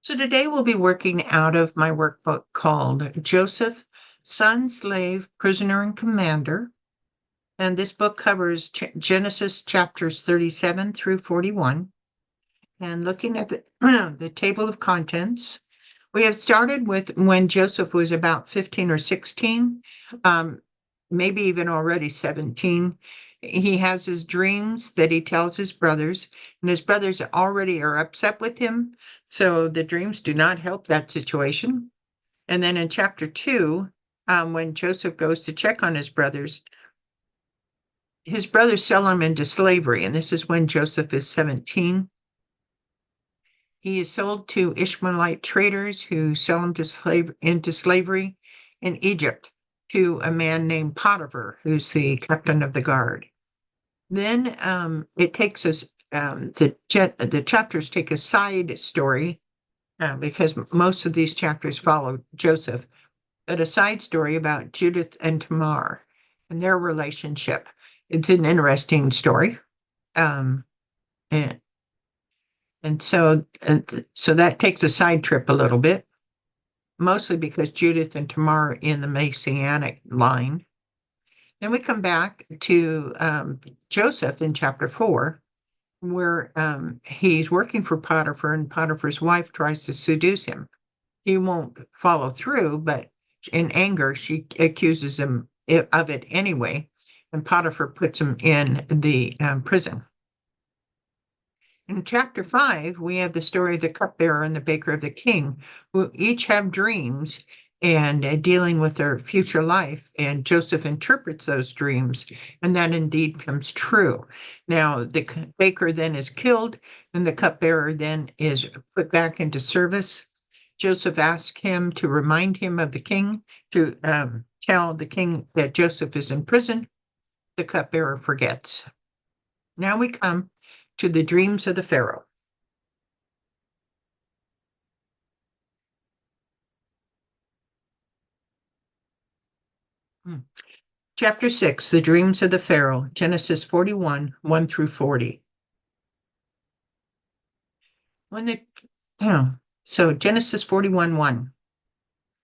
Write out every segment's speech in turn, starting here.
So today we'll be working out of my workbook called Joseph, Son, Slave, Prisoner, and Commander. And this book covers Genesis chapters 37 through 41. And looking at the table of contents, we have started with when Joseph was about 15 or 16, um, maybe even already 17. He has his dreams that he tells his brothers, and his brothers already are upset with him. So the dreams do not help that situation. And then in chapter 2, when Joseph goes to check on his brothers sell him into slavery. And this is when Joseph is 17. He is sold to Ishmaelite traders who sell him into slavery in Egypt to a man named Potiphar, who's the captain of the guard. Then it takes us, the chapters take a side story because most of these chapters follow Joseph, but a side story about Judith and Tamar and their relationship. It's an interesting story. Um, and and so that takes a side trip a little bit, mostly because Judith and Tamar are in the Messianic line. Then we come back to Joseph in chapter 4, where he's working for Potiphar, and Potiphar's wife tries to seduce him. He won't follow through, but in anger, she accuses him of it anyway, and Potiphar puts him in the prison. In chapter 5, we have the story of the cupbearer and the baker of the king, who each have dreams and dealing with their future life. And Joseph interprets those dreams, and that indeed comes true. Now, the baker then is killed, and the cupbearer then is put back into service. Joseph asks him to remind him of the king, to tell the king that Joseph is in prison. The cupbearer forgets. Now we come to the dreams of the Pharaoh. Hmm. Chapter 6, The Dreams of the Pharaoh, Genesis 41, 1 through 40. When the, so Genesis 41, 1.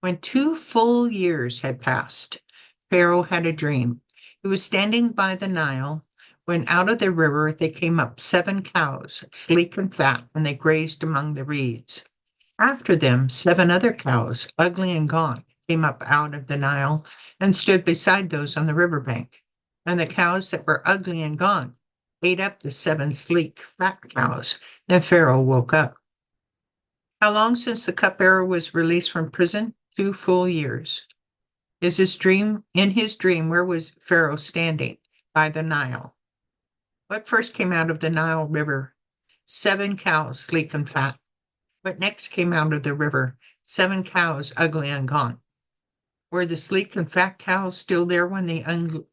When 2 full years had passed, Pharaoh had a dream. He was standing by the Nile when out of the river they came up 7 cows, sleek and fat, and they grazed among the reeds. After them, 7 other cows, ugly and gaunt, came up out of the Nile and stood beside those on the riverbank. And the cows that were ugly and gaunt ate up the 7 sleek, fat cows. Then Pharaoh woke up. How long since the cupbearer was released from prison? 2 full years. In his dream, where was Pharaoh standing? By the Nile. What first came out of the Nile River? 7 cows, sleek and fat. What next came out of the river? 7 cows, ugly and gaunt. Were the sleek and fat cows still there when the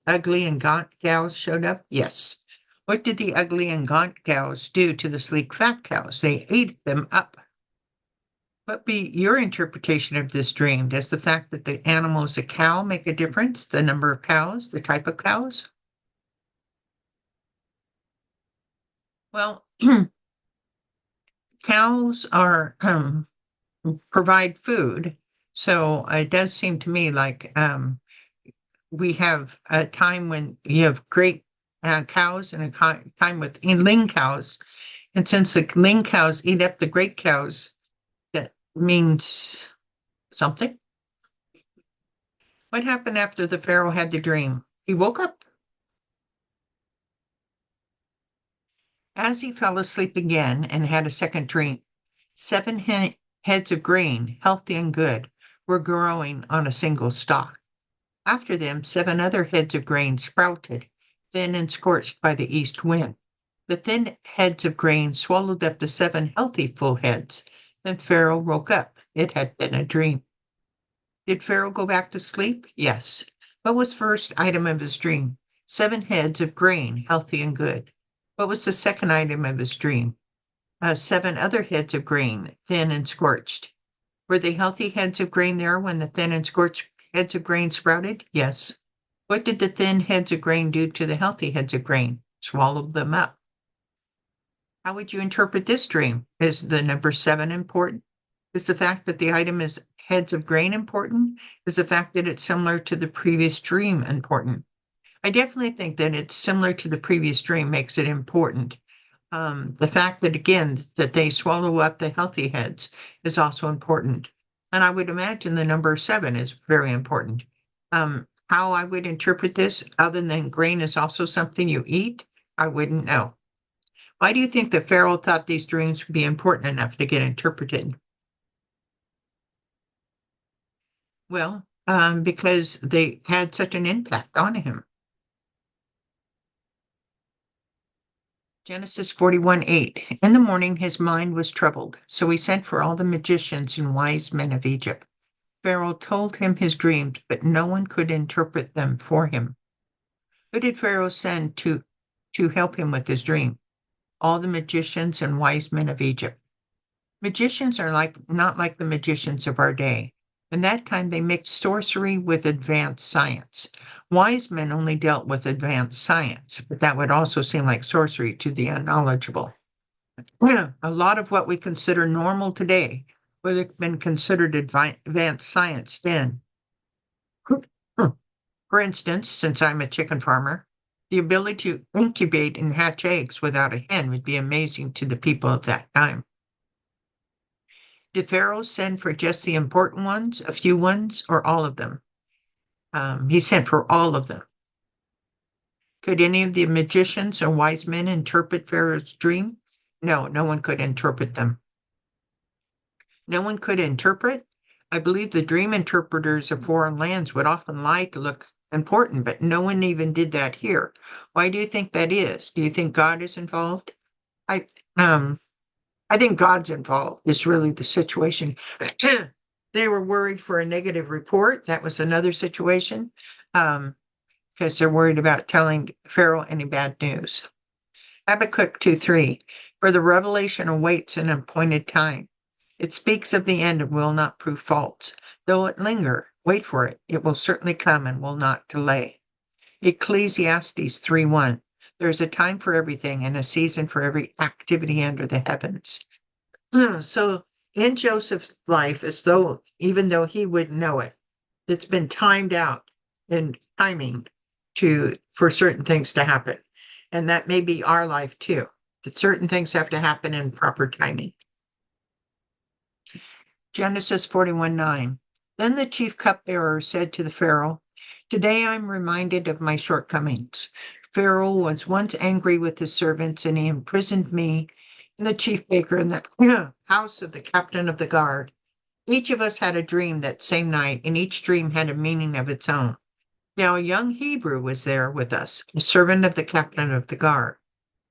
ugly and gaunt cows showed up? Yes. What did the ugly and gaunt cows do to the sleek fat cows? They ate them up. What be your interpretation of this dream? Does the fact that the animal is a cow make a difference? The number of cows, the type of cows? Well, cows are provide food, so it does seem to me like we have a time when you have great cows and a time with lean cows, and since the lean cows eat up the great cows, that means something. What happened after the Pharaoh had the dream? He woke up. As he fell asleep again and had a second dream, 7 heads of grain, healthy and good, were growing on a single stalk. After them, 7 other heads of grain sprouted, thin and scorched by the east wind. The thin heads of grain swallowed up the 7 healthy full heads. Then Pharaoh woke up. It had been a dream. Did Pharaoh go back to sleep? Yes. What was first item of his dream? 7 heads of grain, healthy and good. What was the second item of his dream? 7 other heads of grain, thin and scorched. Were the healthy heads of grain there when the thin and scorched heads of grain sprouted? Yes. What did the thin heads of grain do to the healthy heads of grain? Swallowed them up. How would you interpret this dream? Is the number 7 important? Is the fact that the item is heads of grain important? Is the fact that it's similar to the previous dream important? I definitely think that it's similar to the previous dream makes it important. The fact that, again, that they swallow up the healthy heads is also important. And I would imagine the number seven is very important. How I would interpret this, other than grain is also something you eat, I wouldn't know. Why do you think that Pharaoh thought these dreams would be important enough to get interpreted? Well, because they had such an impact on him. Genesis 41:8. In the morning his mind was troubled, so he sent for all the magicians and wise men of Egypt. Pharaoh told him his dreams, but no one could interpret them for him. Who did Pharaoh send to help him with his dream? All the magicians and wise men of Egypt. Magicians are not like the magicians of our day. In that time, they mixed sorcery with advanced science. Wise men only dealt with advanced science, but that would also seem like sorcery to the unknowledgeable. Yeah, a lot of what we consider normal today would have been considered advanced science then. For instance, since I'm a chicken farmer, the ability to incubate and hatch eggs without a hen would be amazing to the people of that time. Did Pharaoh send for just the important ones, a few ones, or all of them? He sent for all of them. Could any of the magicians or wise men interpret Pharaoh's dream? No, no one could interpret them. No one could interpret? I believe the dream interpreters of foreign lands would often lie to look important, but no one even did that here. Why do you think that is? Do you think God is involved? I um I think God's involved is really the situation. They were worried for a negative report. That was another situation, because they're worried about telling Pharaoh any bad news. Habakkuk 2:3. For the revelation awaits an appointed time. It speaks of the end and will not prove false. Though it linger, wait for it. It will certainly come and will not delay. Ecclesiastes 3:1. There is a time for everything and a season for every activity under the heavens. So in Joseph's life, as though even though he would know it, it's been timed out and timing for certain things to happen. And that may be our life too, that certain things have to happen in proper timing. Genesis 41:9. Then the chief cupbearer said to the Pharaoh, Today I'm reminded of my shortcomings. Pharaoh was once angry with his servants, and he imprisoned me and the chief baker in the house of the captain of the guard. Each of us had a dream that same night, and each dream had a meaning of its own. Now a young Hebrew was there with us, a servant of the captain of the guard.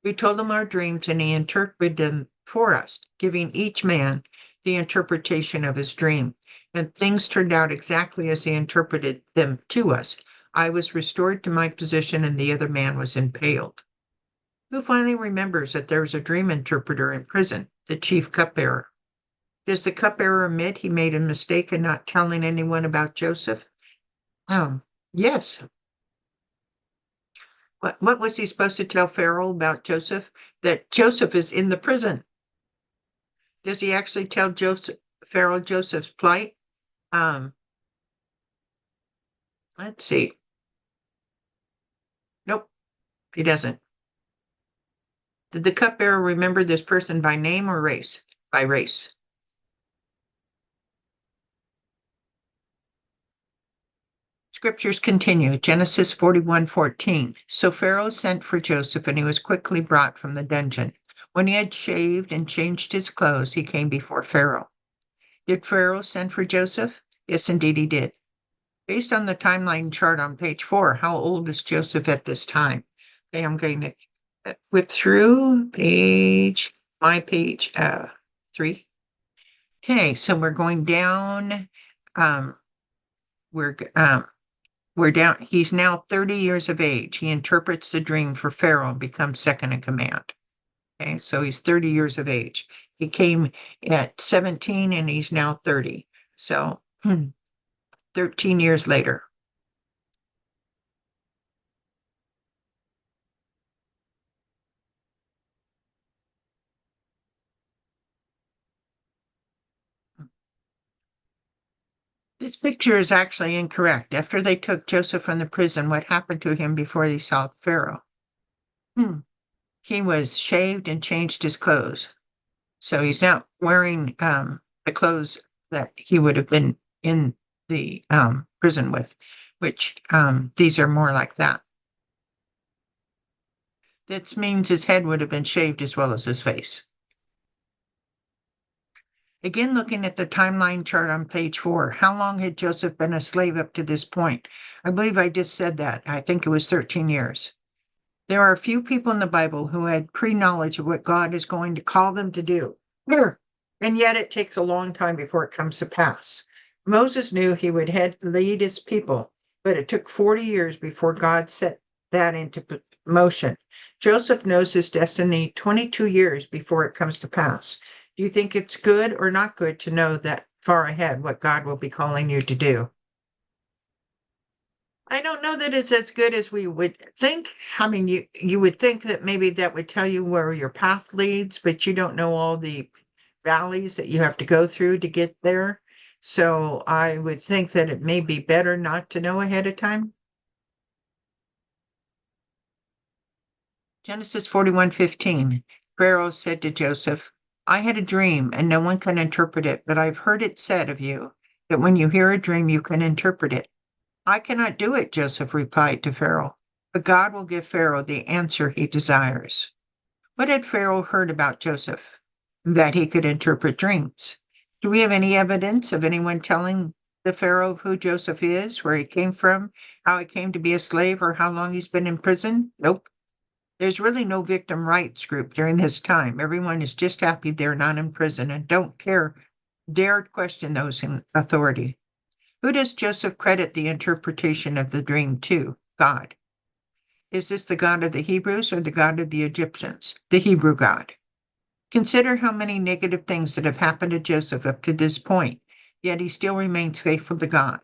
We told him our dreams, and he interpreted them for us, giving each man the interpretation of his dream. And things turned out exactly as he interpreted them to us. I was restored to my position, and the other man was impaled. Who finally remembers that there was a dream interpreter in prison, the chief cupbearer? Does the cupbearer admit he made a mistake in not telling anyone about Joseph? Yes. What was he supposed to tell Pharaoh about Joseph? That Joseph is in the prison. Does he actually tell Pharaoh Joseph's plight? Um, let's see. Nope, he doesn't. Did the cupbearer remember this person by name or race? By race. Scriptures continue. Genesis 41:14. So Pharaoh sent for Joseph, and he was quickly brought from the dungeon. When he had shaved and changed his clothes, he came before Pharaoh. Did Pharaoh send for Joseph? Yes, indeed he did. Based on the timeline chart on page 4, how old is Joseph at this time? Okay, I'm going to whip through my page 3. Okay, so we're going down. Um, we're we're down. He's now 30 years of age. He interprets the dream for Pharaoh and becomes second in command. Okay, so he's 30 years of age. He came at 17 and he's now 30. So 13 years later. This picture is actually incorrect. After they took Joseph from the prison, what happened to him before they saw Pharaoh? Hmm. He was shaved and changed his clothes. So he's not wearing the clothes that he would have been in the prison with, which these are more like that. That means his head would have been shaved as well as his face. Again, looking at the timeline chart on page 4, how long had Joseph been a slave up to this point? I believe I just said that. I think it was 13 years. There are a few people in the Bible who had pre-knowledge of what God is going to call them to do. And yet it takes a long time before it comes to pass. Moses knew he would lead his people, but it took 40 years before God set that into motion. Joseph knows his destiny 22 years before it comes to pass. Do you think it's good or not good to know that far ahead what God will be calling you to do? I don't know that it's as good as we would think. I mean, you would think that maybe that would tell you where your path leads, but you don't know all the valleys that you have to go through to get there. So I would think that it may be better not to know ahead of time. Genesis 41:15. Pharaoh said to Joseph, I had a dream, and no one can interpret it, but I've heard it said of you that when you hear a dream, you can interpret it. I cannot do it, Joseph replied to Pharaoh, but God will give Pharaoh the answer he desires. What had Pharaoh heard about Joseph? That he could interpret dreams. Do we have any evidence of anyone telling the Pharaoh who Joseph is, where he came from, how he came to be a slave, or how long he's been in prison? Nope. There's really no victim rights group during this time. Everyone is just happy they're not in prison and don't dare question those in authority. Who does Joseph credit the interpretation of the dream to? God. Is this the God of the Hebrews or the God of the Egyptians? The Hebrew God. Consider how many negative things that have happened to Joseph up to this point, yet he still remains faithful to God.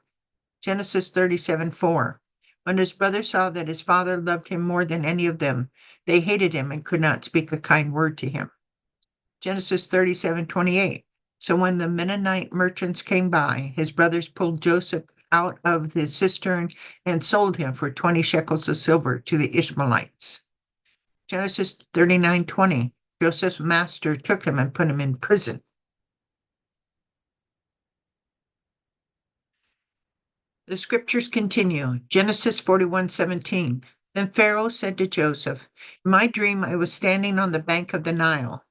Genesis 37:4. When his brothers saw that his father loved him more than any of them, they hated him and could not speak a kind word to him. Genesis 37:28. So when the Mennonite merchants came by, his brothers pulled Joseph out of the cistern and sold him for 20 shekels of silver to the Ishmaelites. Genesis 39:20. Joseph's master took him and put him in prison. The scriptures continue. Genesis 41:17. Then Pharaoh said to Joseph, in my dream I was standing on the bank of the Nile.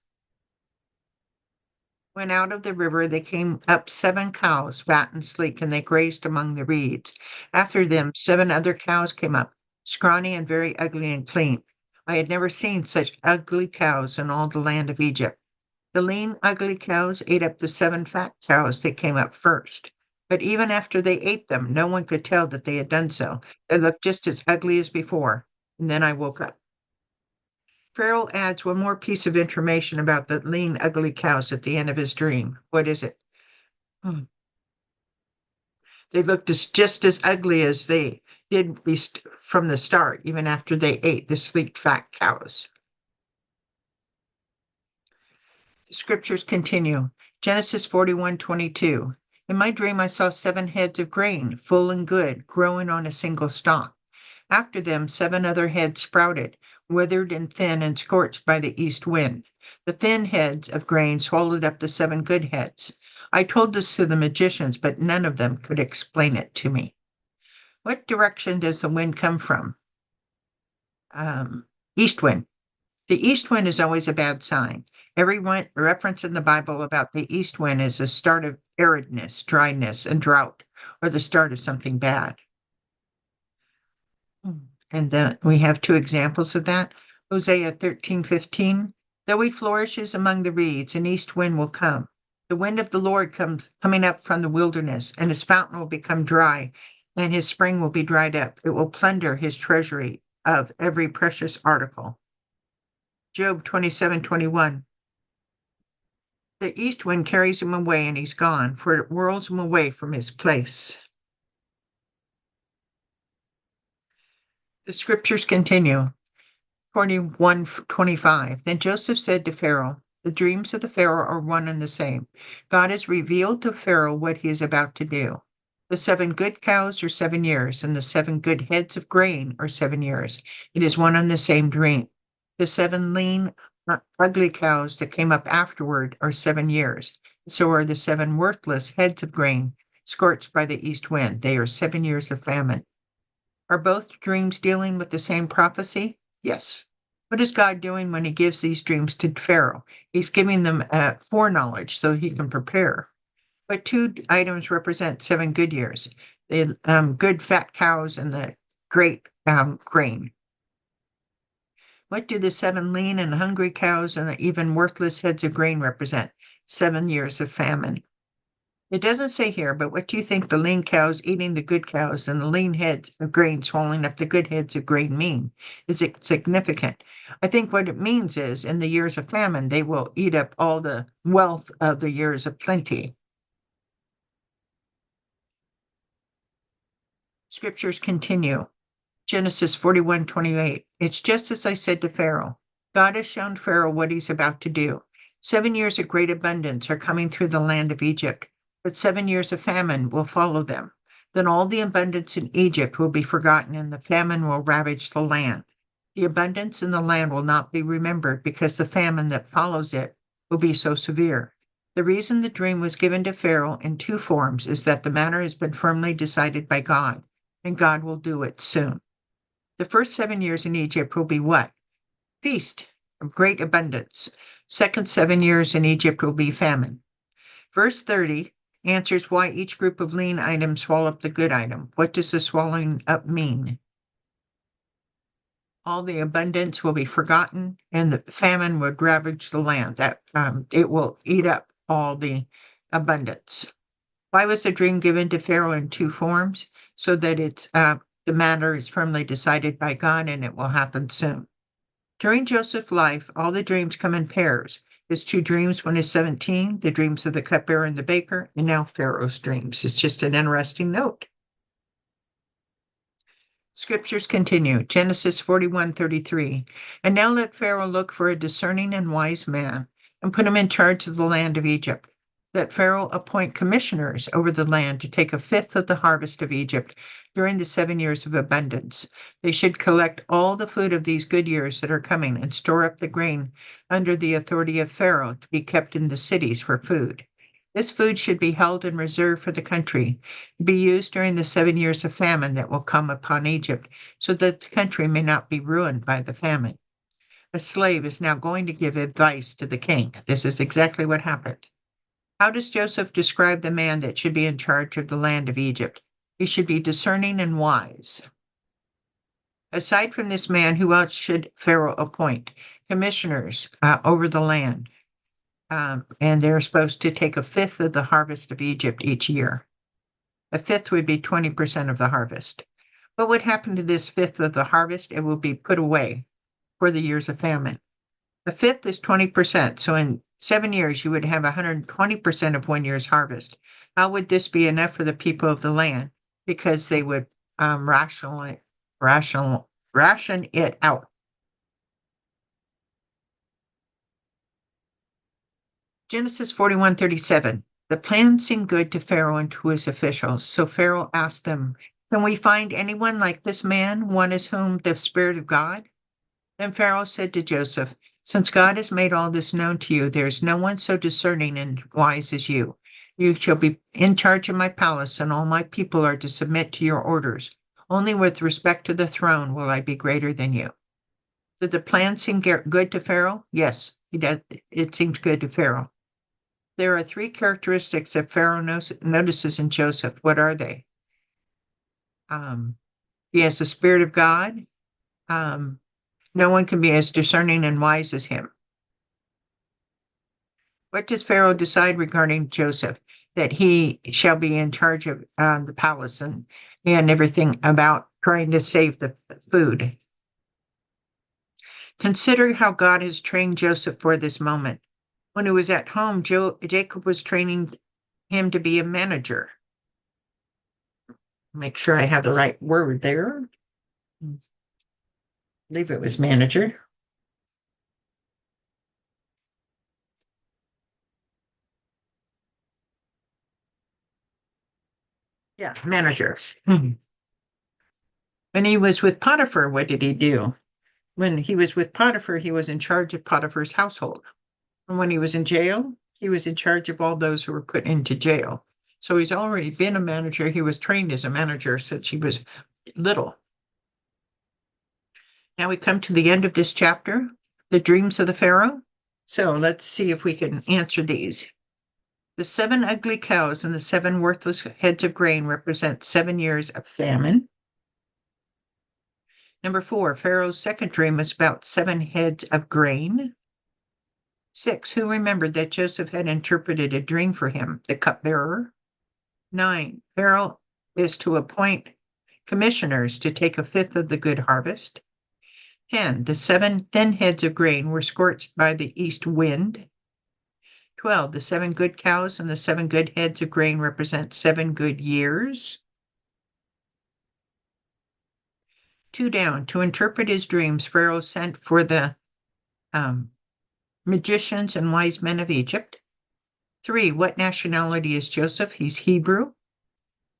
When out of the river they came up 7 cows, fat and sleek, and they grazed among the reeds. After them 7 other cows came up, scrawny and very ugly and clean. I had never seen such ugly cows in all the land of Egypt. The lean, ugly cows ate up the 7 fat cows that came up first. But even after they ate them, no one could tell that they had done so. They looked just as ugly as before. And then I woke up. Pharaoh adds one more piece of information about the lean, ugly cows at the end of his dream. What is it? They looked just as ugly as they did from the start, even after they ate the sleek, fat cows. The scriptures continue. Genesis 41:22. In my dream, I saw 7 heads of grain, full and good, growing on a single stalk. After them, 7 other heads sprouted, withered and thin and scorched by the east wind. The thin heads of grain swallowed up the 7 good heads. I told this to the magicians, but none of them could explain it to me. What direction does the wind come from? East wind. The east wind is always a bad sign. Every reference in the Bible about the east wind is the start of aridness, dryness, and drought, or the start of something bad. And we have 2 examples of that. Hosea 13:15. Though he flourishes among the reeds, an east wind will come. The wind of the Lord coming up from the wilderness, and his fountain will become dry, and his spring will be dried up. It will plunder his treasury of every precious article. Job 27:21. The east wind carries him away, and he's gone, for it whirls him away from his place. The scriptures continue. 41:25. Then Joseph said to Pharaoh, the dreams of the Pharaoh are one and the same. God has revealed to Pharaoh what he is about to do. The 7 good cows are 7 years, and the 7 good heads of grain are 7 years. It is one and the same dream. The 7 lean, ugly cows that came up afterward are 7 years. So are the 7 worthless heads of grain scorched by the east wind. They are 7 years of famine. Are both dreams dealing with the same prophecy? Yes. What is God doing when he gives these dreams to Pharaoh? He's giving them foreknowledge so he can prepare. But 2 items represent 7 good years: the good fat cows and the great grain. What do the 7 lean and hungry cows and the even worthless heads of grain represent? 7 years of famine. It doesn't say here, but what do you think the lean cows eating the good cows and the lean heads of grain swallowing up the good heads of grain mean? Is it significant? I think what it means is in the years of famine, they will eat up all the wealth of the years of plenty. Scriptures continue. Genesis 41:28. It's just as I said to Pharaoh. God has shown Pharaoh what he's about to do. 7 years of great abundance are coming through the land of Egypt, but 7 years of famine will follow them. Then all the abundance in Egypt will be forgotten and the famine will ravage the land. The abundance in the land will not be remembered because the famine that follows it will be so severe. The reason the dream was given to Pharaoh in 2 forms is that the matter has been firmly decided by God, and God will do it soon. The first 7 years in Egypt will be what? Feast of great abundance. Second 7 years in Egypt will be famine. Verse 30 answers why each group of lean items swallow up the good item. What does the swallowing up mean? All the abundance will be forgotten, and the famine would ravage the land. That it will eat up all the abundance. Why was the dream given to Pharaoh in 2 forms? So that the matter is firmly decided by God and it will happen soon. During Joseph's life, all the dreams come in pairs. His 2 dreams when he's 17, the dreams of the cupbearer and the baker, and now Pharaoh's dreams. It's just an interesting note. Scriptures continue. Genesis 41:33. And now let Pharaoh look for a discerning and wise man and put him in charge of the land of Egypt. Let Pharaoh appoint commissioners over the land to take 1/5 of the harvest of Egypt during the 7 years of abundance. They should collect all the food of these good years that are coming and store up the grain under the authority of Pharaoh to be kept in the cities for food. This food should be held in reserve for the country, to be used during the 7 years of famine that will come upon Egypt, so that the country may not be ruined by the famine. A slave is now going to give advice to the king. This is exactly what happened. How does Joseph describe the man that should be in charge of the land of Egypt? He should be discerning and wise. Aside from this man, who else should Pharaoh appoint? Commissioners over the land. And they're supposed to take 1/5 of the harvest of Egypt each year. 1/5 would be 20% of the harvest. What would happen to this 1/5 of the harvest? It will be put away for the years of famine. 1/5 is 20%. So in 7 years, you would have 120% of 1 year's harvest. How would this be enough for the people of the land? Because they would ration it out. Genesis 41:37. The plan seemed good to Pharaoh and to his officials. So Pharaoh asked them, can we find anyone like this man, one as whom the Spirit of God? Then Pharaoh said to Joseph, since God has made all this known to you, there is no one so discerning and wise as you. You shall be in charge of my palace, and all my people are to submit to your orders. Only with respect to the throne will I be greater than you. Did the plan seem good to Pharaoh? Yes, it seems good to Pharaoh. There are 3 characteristics that Pharaoh notices in Joseph. What are they? He has the Spirit of God. No one can be as discerning and wise as him. What does Pharaoh decide regarding Joseph? That he shall be in charge of the palace and everything about trying to save the food. Consider how God has trained Joseph for this moment. When he was at home, Jacob was training him to be a manager. Make sure I have the right word there. I believe it was manager. Yeah, manager. When he was with Potiphar, what did he do? When he was with Potiphar, he was in charge of Potiphar's household. And when he was in jail, he was in charge of all those who were put into jail. So he's already been a manager. He was trained as a manager since he was little. Now we come to the end of this chapter, the dreams of the Pharaoh. So let's see if we can answer these. The 7 ugly cows and the 7 worthless heads of grain represent 7 years of famine. Number 4, Pharaoh's second dream was about 7 heads of grain. 6, who remembered that Joseph had interpreted a dream for him, the cupbearer? 9, Pharaoh is to appoint commissioners to take a fifth of the good harvest. 10, the 7 thin heads of grain were scorched by the east wind. 12, the 7 good cows and the 7 good heads of grain represent 7 good years. 2 down, to interpret his dreams, Pharaoh sent for the magicians and wise men of Egypt. 3, what nationality is Joseph? He's Hebrew.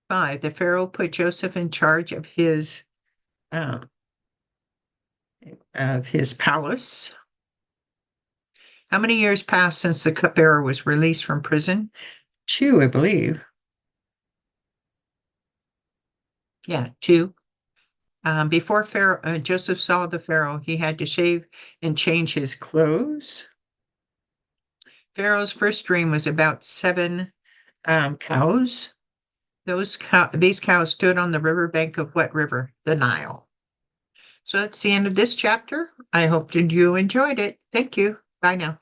5, the Pharaoh put Joseph in charge of his palace. How many years passed since the cupbearer was released from prison? 2, I believe. Yeah, 2. Before Joseph saw the Pharaoh, he had to shave and change his clothes. Pharaoh's first dream was about 7 cows. These cows stood on the riverbank of what river? The Nile. So that's the end of this chapter. I hope that you enjoyed it. Thank you. Bye now.